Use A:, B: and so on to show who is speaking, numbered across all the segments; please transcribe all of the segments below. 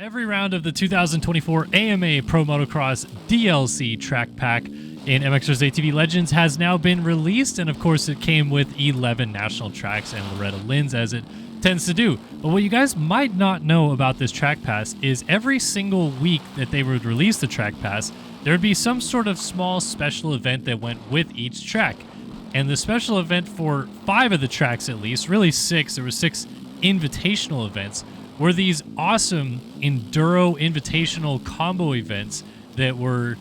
A: Every round of the 2024 AMA Pro Motocross DLC track pack in mxvsatv Legends has now been released, and of course it came with 11 national tracks and Loretta Lynn's, as it tends to do. But what you guys might not know about this track pass is every single week that they would release the track pass, there would be some sort of small special event that went with each track. And the special event for 5 of the tracks, at least, really 6, there were 6 invitational events, were these awesome Enduro invitational combo events that were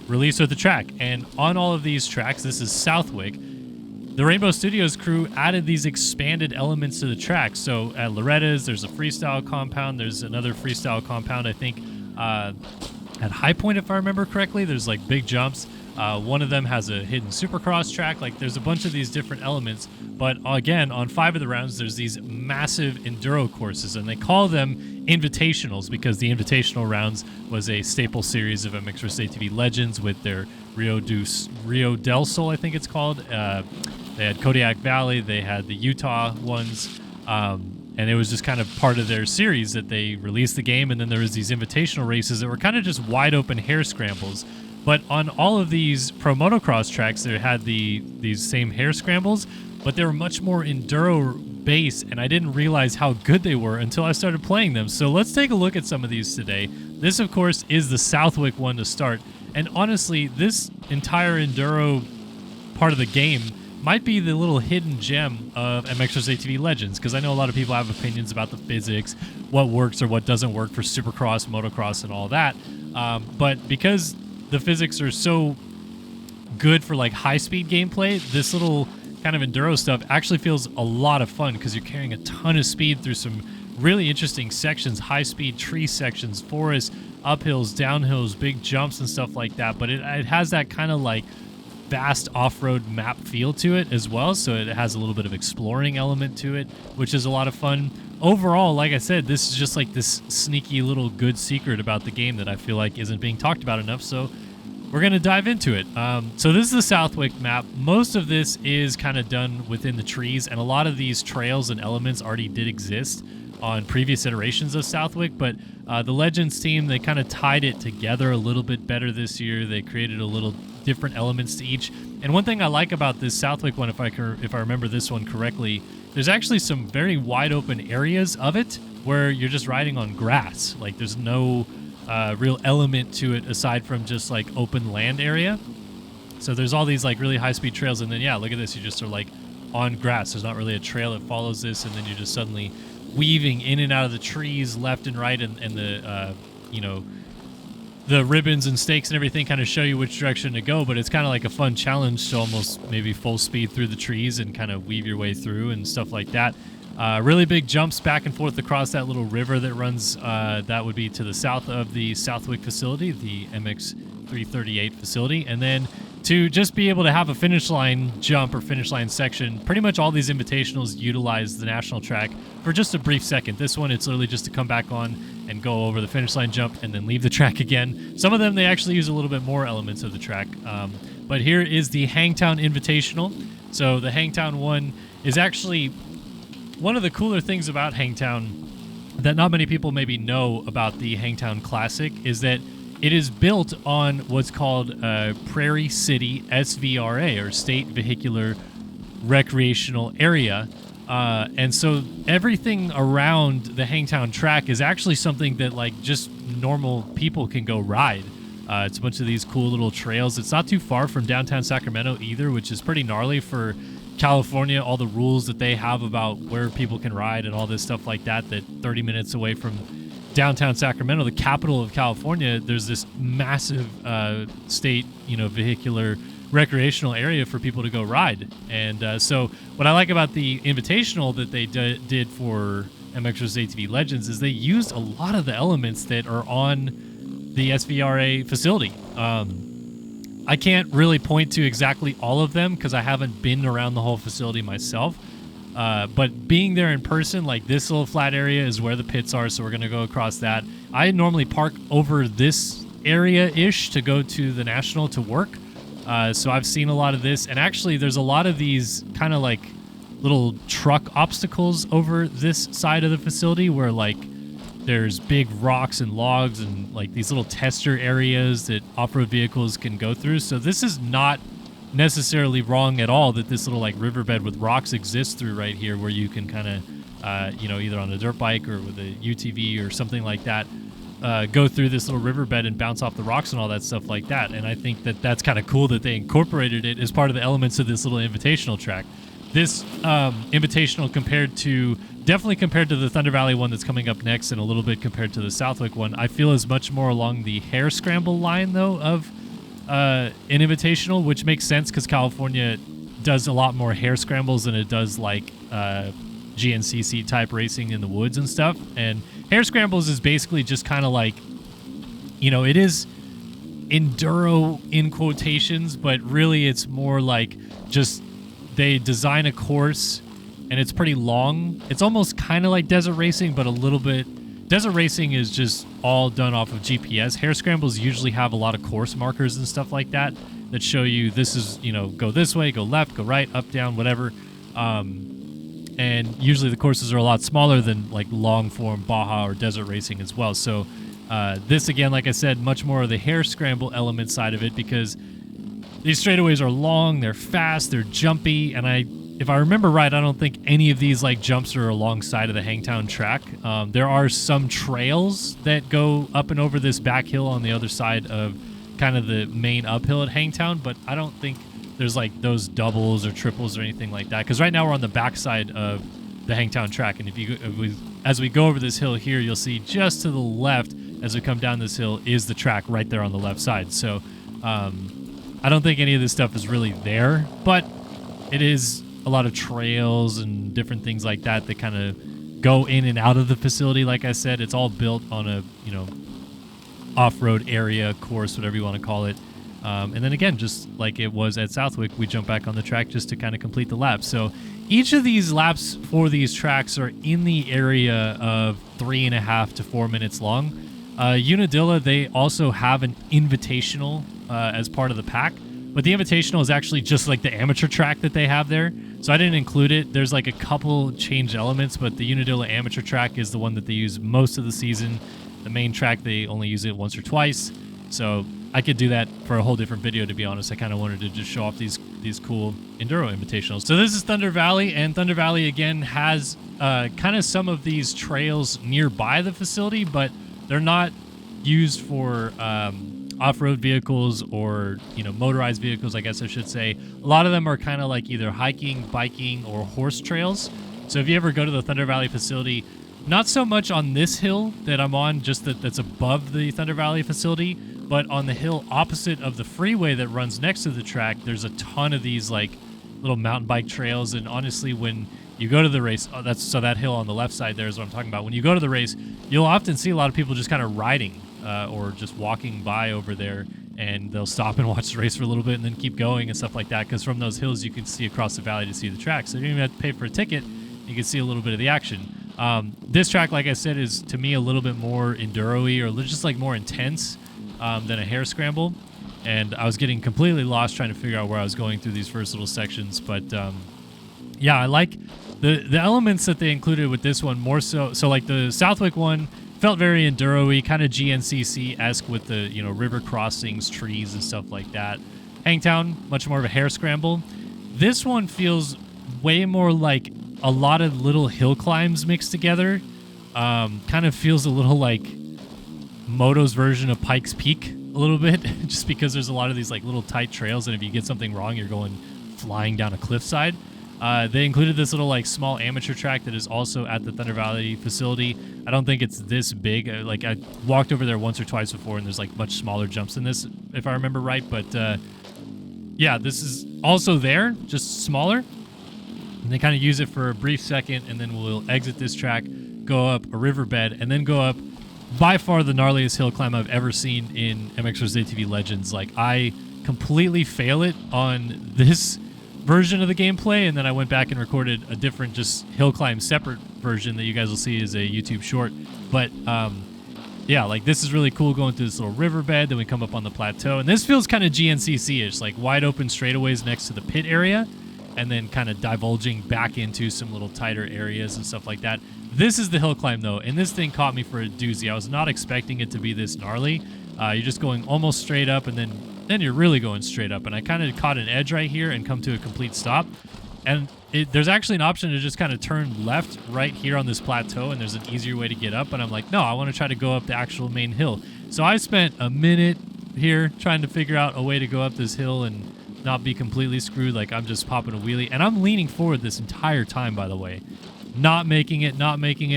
A: released with the track. And on all of these tracks, this is Southwick, the Rainbow Studios crew added these expanded elements to the track. So at Loretta's, there's a freestyle compound. There's another freestyle compound, I think, at High Point, if I remember correctly. There's like big jumps. One of them has a hidden supercross track. Like, there's a bunch of these different elements. But again, on 5 of the rounds, there's these massive enduro courses, and they call them Invitationals because the Invitational rounds was a staple series of mxvsatv Legends with their Rio del Sol, I think it's called. They had Kodiak Valley. They had the Utah ones. And it was just kind of part of their series that they released the game. And then there was these invitational races that were kind of just wide open hair scrambles. But on all of these Pro Motocross tracks, they had these same hair scrambles, but they were much more enduro based, and I didn't realize how good they were until I started playing them. So let's take a look at some of these today. This, of course, is the Southwick one to start. And honestly, this entire enduro part of the game might be the little hidden gem of mxvsatv Legends, because I know a lot of people have opinions about the physics, what works or what doesn't work for Supercross, Motocross, and all that. But because the physics are so good for like high-speed gameplay, this little kind of enduro stuff actually feels a lot of fun because you're carrying a ton of speed through some really interesting sections, high-speed tree sections, forests, uphills, downhills, big jumps and stuff like that. But it has that kind of like vast off-road map feel to it as well, so it has a little bit of exploring element to it, which is a lot of fun. Overall, like I said, this is just like this sneaky little good secret about the game that I feel like isn't being talked about enough, so we're going to dive into it. So this is the Southwick map. Most of this is kind of done within the trees, and a lot of these trails and elements already did exist on previous iterations of Southwick, but the Legends team, they kind of tied it together a little bit better this year. They created a little different elements to each. And one thing I like about this Southwick one, if I remember this one correctly, there's actually some very wide open areas of it where you're just riding on grass. Like, there's no real element to it aside from just like open land area. So there's all these like really high speed trails, and then yeah, look at this, you just are like on grass. There's not really a trail that follows this, and then you're just suddenly weaving in and out of the trees left and right, and the the ribbons and stakes and everything kind of show you which direction to go. But it's kind of like a fun challenge to almost maybe full speed through the trees and kind of weave your way through and stuff like that. Really big jumps back and forth across that little river that runs, that would be to the south of the Southwick facility, the MX338 facility. And then to just be able to have a finish line jump or finish line section, pretty much all these invitationals utilize the national track for just a brief second. This one, it's literally just to come back on and go over the finish line jump and then leave the track again. Some of them, they actually use a little bit more elements of the track. But here is the Hangtown Invitational. So the Hangtown one is actually one of the cooler things about Hangtown that not many people maybe know about the Hangtown Classic is that it is built on what's called Prairie City SVRA, or State Vehicular Recreational Area. And so everything around the Hangtown track is actually something that like just normal people can go ride. It's a bunch of these cool little trails. It's not too far from downtown Sacramento either, which is pretty gnarly for California. All the rules that they have about where people can ride and all this stuff like that, that 30 minutes away from downtown Sacramento, the capital of California, there's this massive state, vehicular recreational area for people to go ride. And so what I like about the Invitational that they did for mxvsatv Legends is they used a lot of the elements that are on the SVRA facility. I can't really point to exactly all of them because I haven't been around the whole facility myself. But being there in person, like this little flat area is where the pits are, so we're going to go across that. I normally park over this area-ish to go to the National to work. So I've seen a lot of this, and actually there's a lot of these kind of like little truck obstacles over this side of the facility where like There's big rocks and logs and like these little tester areas that off-road vehicles can go through. So this is not necessarily wrong at all that this little like riverbed with rocks exists through right here, where you can kind of, you know, either on a dirt bike or with a UTV or something like that, go through this little riverbed and bounce off the rocks and all that stuff like that. And I think that that's kind of cool that they incorporated it as part of the elements of this little invitational track. This invitational definitely compared to the Thunder Valley one that's coming up next, and a little bit compared to the Southwick one, I feel is much more along the hare scramble line though of an invitational, which makes sense because California does a lot more hare scrambles than it does like GNCC type racing in the woods and stuff. And hare scrambles is basically just kind of like, you know, it is enduro in quotations, but really it's more like just they design a course and it's pretty long. It's almost kind of like desert racing, but a little bit. Desert racing is just all done off of GPS. Hare scrambles usually have a lot of course markers and stuff like that that show you this is, you know, go this way, go left, go right, up, down, whatever. And usually the courses are a lot smaller than like long form Baja or desert racing as well. So this, again, like I said, much more of the hare scramble element side of it, because these straightaways are long, they're fast, they're jumpy, and if I remember right, I don't think any of these like jumps are alongside of the Hangtown track. There are some trails that go up and over this back hill on the other side of kind of the main uphill at Hangtown, but I don't think there's like those doubles or triples or anything like that. Because right now we're on the backside of the Hangtown track, and as we go over this hill here, you'll see just to the left as we come down this hill is the track right there on the left side. So I don't think any of this stuff is really there, but it is a lot of trails and different things like that that kind of go in and out of the facility. Like I said, it's all built on a, you know, off-road area, course, whatever you want to call it. And then again, just like it was at Southwick, we jump back on the track just to kind of complete the lap. So each of these laps for these tracks are in the area of 3.5 to 4 minutes long. Unadilla, they also have an invitational as part of the pack. But the Invitational is actually just like the amateur track that they have there. So I didn't include it. There's like a couple changed elements, but the Unadilla amateur track is the one that they use most of the season. The main track, they only use it once or twice. So I could do that for a whole different video, to be honest. I kind of wanted to just show off these cool Enduro Invitationals. So this is Thunder Valley, and Thunder Valley, again, has kind of some of these trails nearby the facility, but they're not used for off-road vehicles or, you know, motorized vehicles, I guess I should say. A lot of them are kind of like either hiking, biking, or horse trails. So if you ever go to the Thunder Valley facility, not so much on this hill that I'm on, just that's above the Thunder Valley facility, but on the hill opposite of the freeway that runs next to the track, there's a ton of these like little mountain bike trails. And honestly, when you go to the race, so that hill on the left side there is what I'm talking about. When you go to the race, you'll often see a lot of people just kind of riding or just walking by over there, and they'll stop and watch the race for a little bit and then keep going and stuff like that, because from those hills you can see across the valley to see the track. So you don't even have to pay for a ticket. You can see a little bit of the action. This track, like I said, is to me a little bit more enduro-y, or just like more intense than a hare scramble. And I was getting completely lost trying to figure out where I was going through these first little sections. But yeah, I like the elements that they included with this one more so. So like the Southwick one felt very enduro-y, kind of GNCC-esque with the, you know, river crossings, trees, and stuff like that. Hangtown, much more of a hare scramble. This one feels way more like a lot of little hill climbs mixed together. Kind of feels a little like Moto's version of Pikes Peak a little bit, just because there's a lot of these like little tight trails, and if you get something wrong, you're going flying down a cliffside. They included this little like small amateur track that is also at the Thunder Valley facility. I don't think it's this big. Like I walked over there once or twice before, and there's like much smaller jumps than this, if I remember right. But yeah, this is also there, just smaller. And they kind of use it for a brief second, and then we'll exit this track, go up a riverbed, and then go up by far the gnarliest hill climb I've ever seen in mxvsatv Legends. Like, I completely fail it on this version of the gameplay, and then I went back and recorded a different just hill climb separate version that you guys will see as a YouTube short. But yeah, like this is really cool going through this little riverbed. Then we come up on the plateau, and this feels kind of GNCC-ish, like wide open straightaways next to the pit area. and then kind of divulging back into some little tighter areas and stuff like that. This is the hill climb though, and this thing caught me for a doozy. I was not expecting it to be this gnarly. You're just going almost straight up, and then you're really going straight up. And I kind of caught an edge right here and come to a complete stop. And there's actually an option to just kind of turn left right here on this plateau, and there's an easier way to get up. But I'm like, no, I want to try to go up the actual main hill. So I spent a minute here trying to figure out a way to go up this hill and not be completely screwed. Like, I'm just popping a wheelie, and I'm leaning forward this entire time, by the way. Not making it,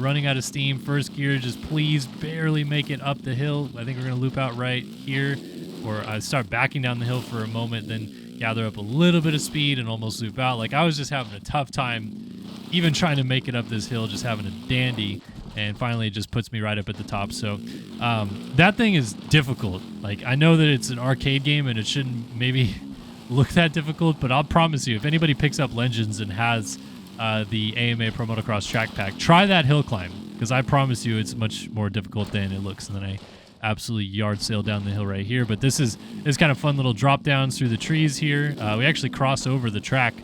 A: running out of steam. First gear, just please barely make it up the hill. I think we're going to loop out right here, or I start backing down the hill for a moment, then gather up a little bit of speed and almost loop out. Like, I was just having a tough time even trying to make it up this hill, just having a dandy, and finally it just puts me right up at the top. So that thing is difficult. Like, I know that it's an arcade game and it shouldn't maybe look that difficult, but I'll promise you, if anybody picks up Legends and has the AMA Pro Motocross track pack, try that hill climb, because I promise you it's much more difficult than it looks. And then I absolutely yard sail down the hill right here. But this is kind of fun little drop downs through the trees here. We actually cross over the track,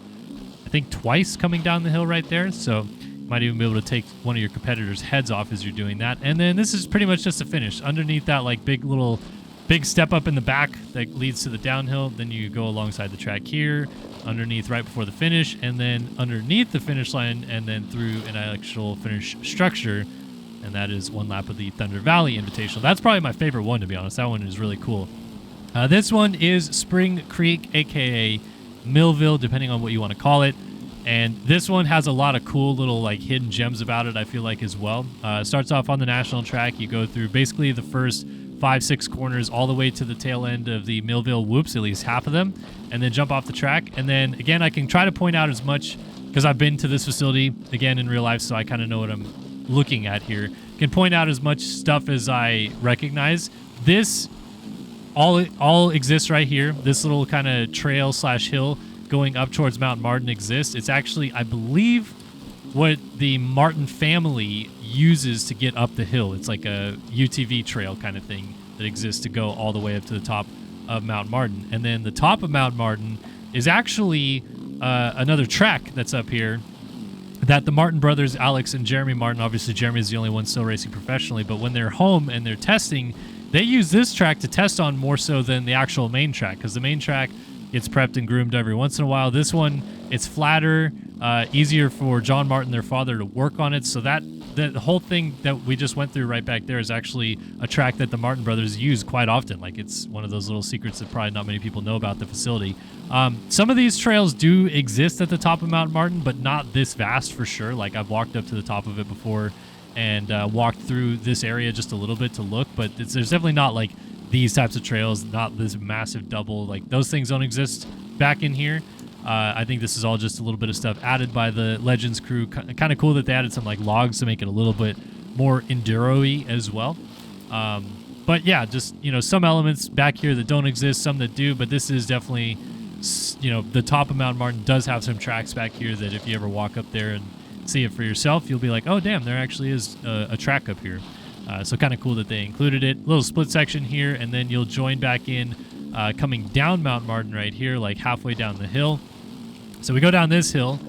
A: I think twice coming down the hill right there. So you might even be able to take one of your competitors' heads off as you're doing that. And then this is pretty much just a finish. Underneath that like big step up in the back that leads to the downhill. Then you go alongside the track here, underneath right before the finish, and then underneath the finish line, and then through an actual finish structure. And that is one lap of the Thunder Valley Invitational. That's probably my favorite one, to be honest. That one is really cool. This one is Spring Creek, a.k.a. Millville, depending on what you want to call it. And this one has a lot of cool little like hidden gems about it, I feel like, as well. It starts off on the national track. You go through basically the first 5-6 corners all the way to the tail end of the Millville whoops, at least half of them, and then jump off the track. And then, again, I can try to point out as much, because I've been to this facility, again, in real life, so I kind of know what I'm looking at here. Can point out as much stuff as I recognize. This all exists right here. This little kind of trail / hill going up towards Mount Martin exists. It's actually, I believe, what the Martin family uses to get up the hill. It's like a UTV trail kind of thing that exists to go all the way up to the top of Mount Martin. And then the top of Mount Martin is actually another track that's up here that the Martin brothers, Alex and Jeremy Martin, obviously Jeremy is the only one still racing professionally, but when they're home and they're testing, they use this track to test on more so than the actual main track, because the main track gets prepped and groomed every once in a while. This one, it's flatter, easier for John Martin, their father, to work on it. So that the whole thing that we just went through right back there is actually a track that the Martin brothers use quite often. Like, it's one of those little secrets that probably not many people know about the facility. Some of these trails do exist at the top of Mount Martin, but not this vast for sure. Like, I've walked up to the top of it before and walked through this area just a little bit to look, but there's definitely not like these types of trails, not this massive double. Like, those things don't exist back in here. I think this is all just a little bit of stuff added by the Legends crew. Kind of cool that they added some like logs to make it a little bit more enduro-y as well. But yeah, just, you know, some elements back here that don't exist, some that do, but this is definitely, you know, the top of Mount Martin does have some tracks back here that if you ever walk up there and see it for yourself, you'll be like, oh damn, there actually is a track up here. So kind of cool that they included it. Little split section here, and then you'll join back in coming down Mount Martin right here, like halfway down the hill. So we go down this hill,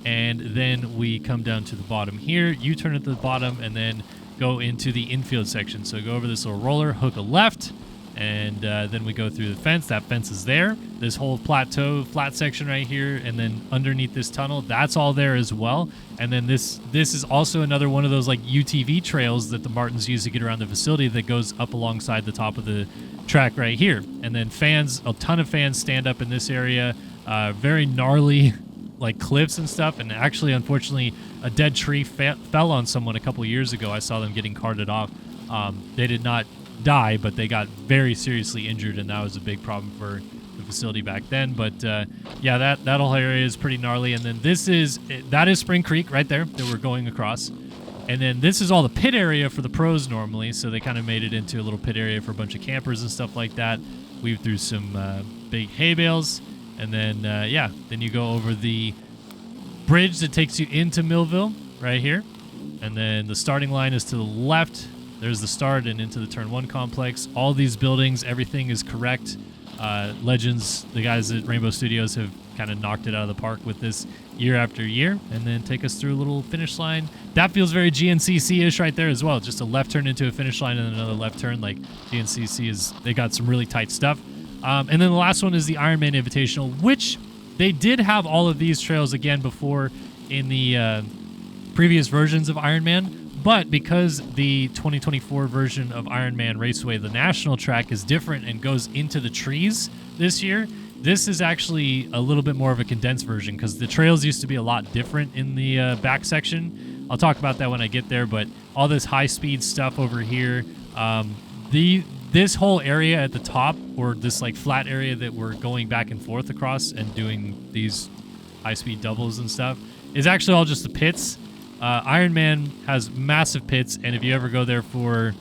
A: and then we come down to the bottom here. You turn at the bottom, and then go into the infield section. So go over this little roller, hook a left, and then we go through the fence. That fence is there. This whole plateau, flat section right here, and then underneath this tunnel, that's all there as well. And then this is also another one of those like UTV trails that the Martins use to get around the facility that goes up alongside the top of the track right here. And then fans, a ton of fans stand up in this area. Very gnarly like cliffs and stuff, and actually, unfortunately, a dead tree fell on someone a couple years ago. I saw them getting carted off. They did not die, but they got very seriously injured, and that was a big problem for the facility back then. But yeah, that whole area is pretty gnarly. And then that is Spring Creek right there that we're going across. And then this is all the pit area for the pros normally, so they kind of made it into a little pit area for a bunch of campers and stuff like that. Weave through some big hay bales. And then, yeah, then you go over the bridge that takes you into Millville right here. And then the starting line is to the left. There's the start and into the Turn 1 complex. All these buildings, everything is correct. Legends, the guys at Rainbow Studios have kind of knocked it out of the park with this year after year, and then take us through a little finish line. That feels very GNCC-ish right there as well. Just a left turn into a finish line and then another left turn. Like GNCC is, they got some really tight stuff. And then the last one is the Ironman Invitational, which they did have all of these trails again before in the previous versions of Ironman. But because the 2024 version of Ironman Raceway, the national track, is different and goes into the trees this year, this is actually a little bit more of a condensed version because the trails used to be a lot different in the back section. I'll talk about that when I get there, but all this high-speed stuff over here, this whole area at the top, or this like flat area that we're going back and forth across and doing these high-speed doubles and stuff, is actually all just the pits. Ironman has massive pits, and if you ever go there for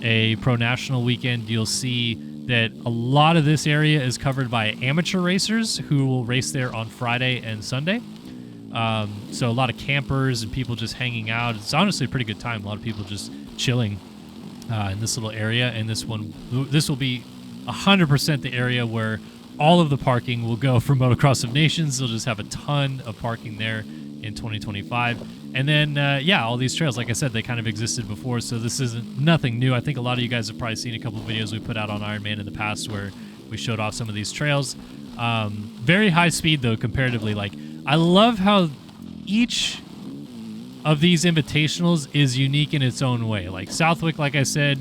A: a Pro National weekend, you'll see that a lot of this area is covered by amateur racers who will race there on Friday and Sunday. So a lot of campers and people just hanging out. It's honestly a pretty good time. A lot of people just chilling in this little area, and this will be 100% the area where all of the parking will go for Motocross of Nations. They'll just have a ton of parking there in 2025. And then, all these trails, like I said, they kind of existed before, so this isn't nothing new. I think a lot of you guys have probably seen a couple of videos we put out on Ironman in the past where we showed off some of these trails. Very high speed, though, comparatively. Like, I love how each of these invitationals is unique in its own way. Like Southwick, like I said,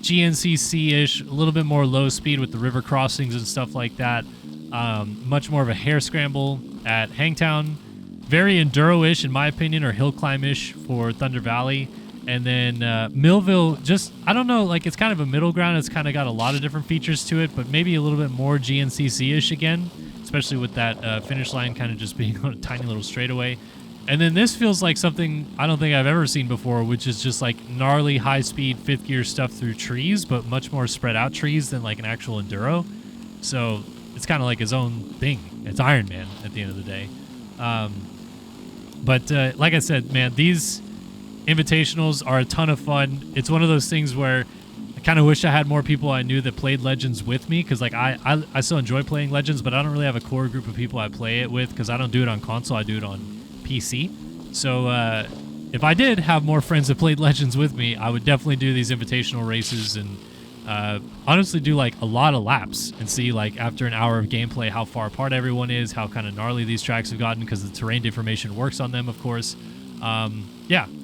A: GNCC-ish, a little bit more low speed with the river crossings and stuff like that. Much more of a hare scramble at Hangtown. Very enduro-ish, in my opinion, or hill climb-ish for Thunder Valley. And then Millville, just, I don't know, like it's kind of a middle ground. It's kind of got a lot of different features to it, but maybe a little bit more GNCC-ish again, especially with that finish line kind of just being on a tiny little straightaway. And then this feels like something I don't think I've ever seen before, which is just like gnarly, high-speed, fifth-gear stuff through trees, but much more spread-out trees than like an actual enduro. So it's kind of like his own thing. It's Ironman at the end of the day. But like I said, man, these invitationals are a ton of fun. It's one of those things where I kind of wish I had more people I knew that played Legends with me, because like I still enjoy playing Legends, but I don't really have a core group of people I play it with because I don't do it on console. I do it on PC. So if I did have more friends that played Legends with me, I would definitely do these invitational races and honestly do like a lot of laps and see like after an hour of gameplay how far apart everyone is, how kind of gnarly these tracks have gotten because the terrain deformation works on them, of course.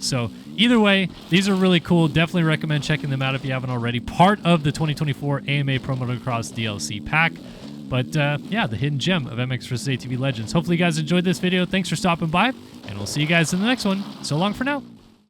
A: So either way, these are really cool. Definitely recommend checking them out if you haven't already. Part of the 2024 AMA Pro Motocross DLC pack. But the hidden gem of mxvsatv Legends. Hopefully you guys enjoyed this video. Thanks for stopping by, and we'll see you guys in the next one. So long for now.